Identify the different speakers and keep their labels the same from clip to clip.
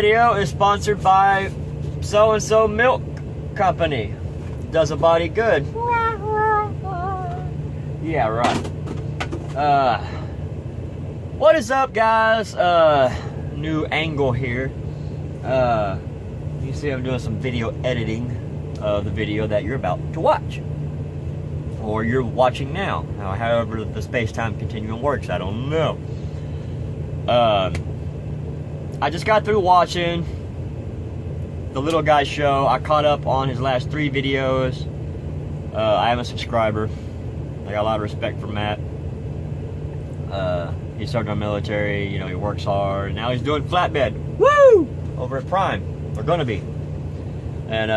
Speaker 1: video is sponsored by so-and-so milk company. Does a body good. Yeah, right. What is up, guys? New angle here. You see I'm doing some video editing of the video that you're about to watch. Or you're watching now. However the space-time continuum works, I don't know. I just got through watching the little guy show. I caught up on his last 3 videos. I am a subscriber. I got a lot of respect for Matt. He started in the military, you know, he works hard. Now he's doing flatbed. Woo! Over at Prime. Or gonna be. And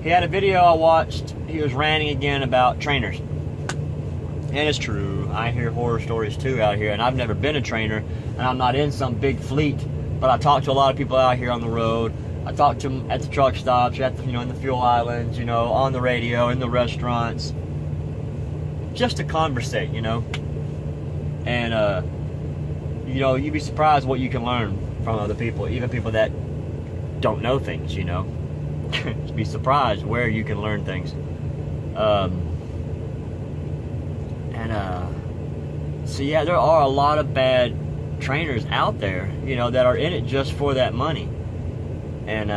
Speaker 1: he had a video I watched. He was ranting again about trainers. And it's true. I hear horror stories too out here, and I've never been a trainer, and I'm not in some big fleet, but I talk to a lot of people out here on the road. I talk to them at the truck stops, at the, you know, in the fuel islands, you know, on the radio, in the restaurants, just to conversate, you know. And you know, you'd be surprised what you can learn from other people, even people that don't know things, you know. You'd be surprised where you can learn things. So yeah, there are a lot of bad trainers out there, you know, that are in it just for that money. And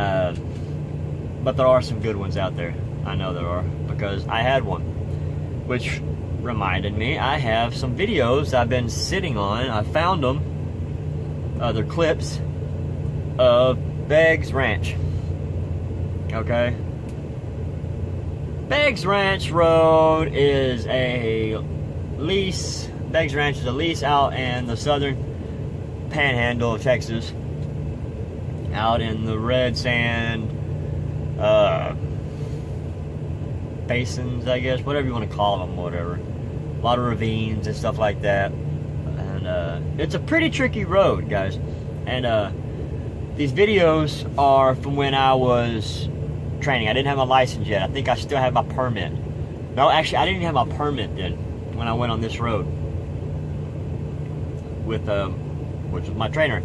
Speaker 1: but there are some good ones out there. I know there are, because I had one, which reminded me I have some videos I've been sitting on. I found them, they're clips of Beggs Ranch. Okay, Beggs Ranch Road is a lease. Beggs Ranch is a lease out in the southern panhandle of Texas, out in the red sand basins, I guess, whatever you want to call them, whatever. A lot of ravines and stuff like that, and it's a pretty tricky road, guys. And these videos are from when I was training. I didn't have my license yet. I think I still have my permit. No, actually, I didn't have my permit then when I went on this road with which was my trainer.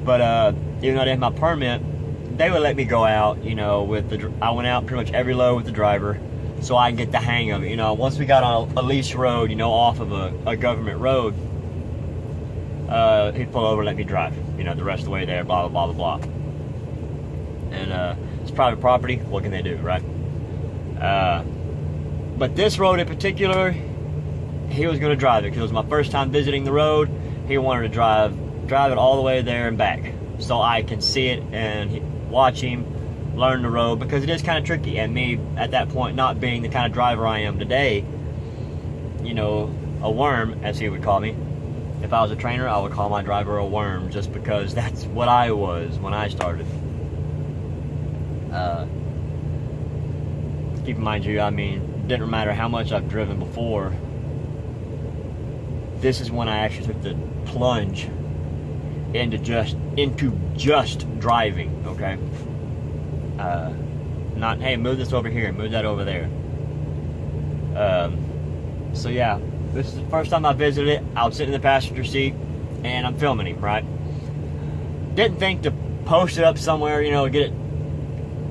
Speaker 1: But even though I didn't have my permit, they would let me go out, you know, with the. I went out pretty much every load with the driver, so I can get the hang of it. You know, once we got on a lease road, you know, off of a government road, he'd pull over and let me drive, you know, the rest of the way there, blah blah blah blah blah. And it's private property. What can they do, right? But this road in particular, he was going to drive it because it was my first time visiting the road. He wanted to drive it all the way there and back, so I can see it and watch him learn the road, because it is kind of tricky. And me at that point, not being the kind of driver I am today, you know, a worm, as he would call me. If I was a trainer, I would call my driver a worm, just because that's what I was when I started. Keep in mind, you, I mean, it didn't matter how much I've driven before. This is when I actually took the plunge into just driving. Okay. Not, hey, move this over here, move that over there. So yeah, this is the first time I visited it. I was sitting in the passenger seat, and I'm filming him, right? Didn't think to post it up somewhere, you know, get it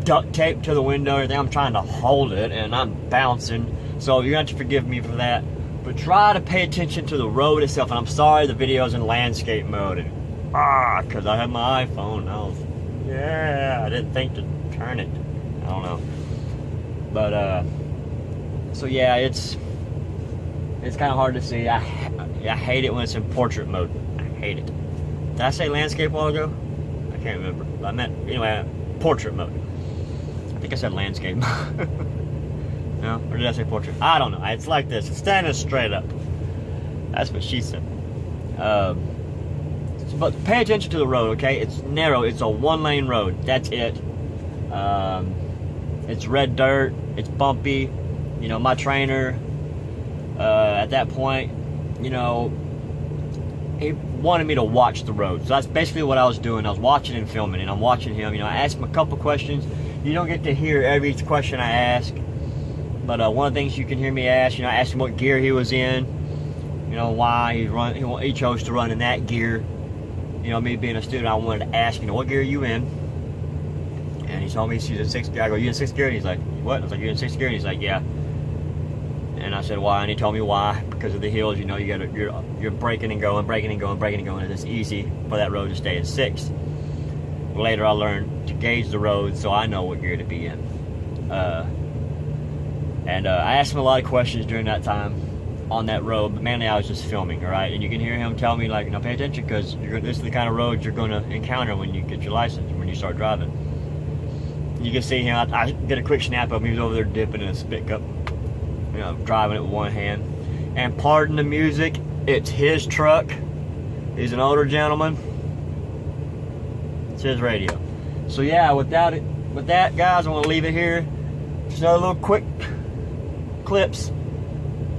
Speaker 1: duct taped to the window or anything. I'm trying to hold it, and I'm bouncing, so you're going to have to forgive me for that. But try to pay attention to the road itself. And I'm sorry the video's in landscape mode, and because I have my iPhone. I didn't think to turn it. I don't know. But so yeah, it's kind of hard to see. I hate it when it's in portrait mode. I hate it. Did I say landscape a while ago? I can't remember. I meant, anyway, portrait mode. I think I said landscape. No? Or did I say portrait? I don't know. It's like this. It's standing straight up. That's what she said. But pay attention to the road, okay? It's narrow. It's a 1-lane road. That's it. It's red dirt. It's bumpy. You know, my trainer, at that point, you know, he wanted me to watch the road. So that's basically what I was doing. I was watching and filming, and I'm watching him. You know, I asked him a couple questions. You don't get to hear every question I ask. But one of the things you can hear me ask, you know, I asked him what gear he was in, you know, why he chose to run in that gear. you know, me being a student, I wanted to ask, you know, what gear are you in? And he told me she's in 6th gear. I go, you in 6th gear? And he's like, what? I was like, you're in 6th gear? And he's like, yeah. And I said, why? And he told me why. Because of the hills, you know, you're braking and going, braking and going, braking and going. And it's easy for that road to stay in 6th. Later, I learned to gauge the road so I know what gear to be in. I asked him a lot of questions during that time on that road, but mainly I was just filming, all right? And you can hear him tell me, like, you know, pay attention, because this is the kind of road you're going to encounter when you get your license, when you start driving. You can see him, I get a quick snap of him. He was over there dipping in a spit cup, you know, driving it with one hand. And pardon the music, it's his truck. He's an older gentleman. It's his radio. So yeah, with that, guys, I want to leave it here. Just another little quick clips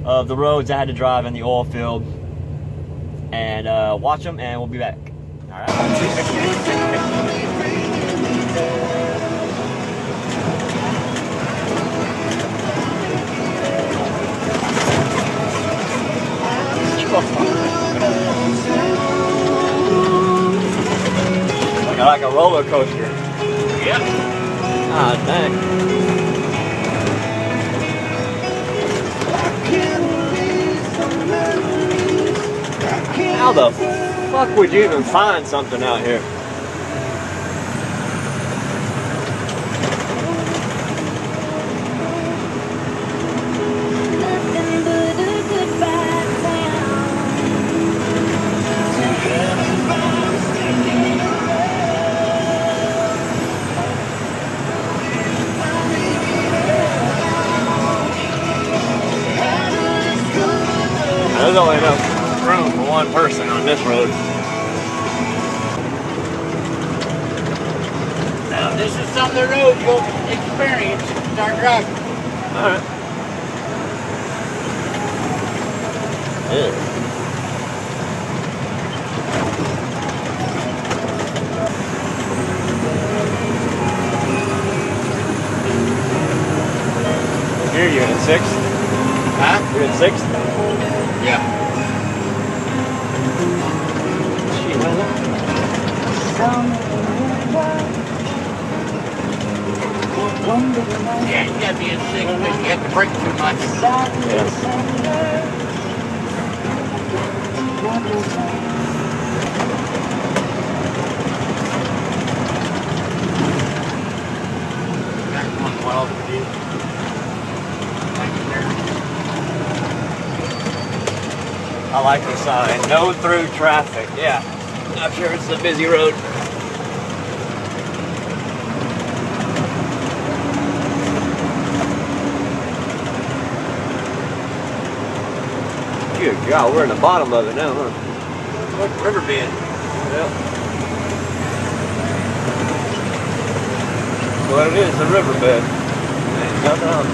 Speaker 1: of the roads I had to drive in the oil field, and watch them, and we'll be back. All right. Like a roller coaster.
Speaker 2: Yep.
Speaker 1: Ah, dang. How the fuck would you even find something out here? There's only enough room for one person on this road.
Speaker 2: Now, this is some of the roads you'll experience if you start driving.
Speaker 1: Alright. Yeah. Here, you're in 6th?
Speaker 2: Huh?
Speaker 1: You're in 6th?
Speaker 2: Yeah. Yeah, you gotta be in 6th, but you have to brake too much. Got 112 for you.
Speaker 1: I like the sign. No through traffic. Yeah. I'm sure it's a busy road. Good God, we're in the bottom of it now, huh?
Speaker 2: Look, riverbed.
Speaker 1: Yep. What it is, the riverbed. Ain't nothing else.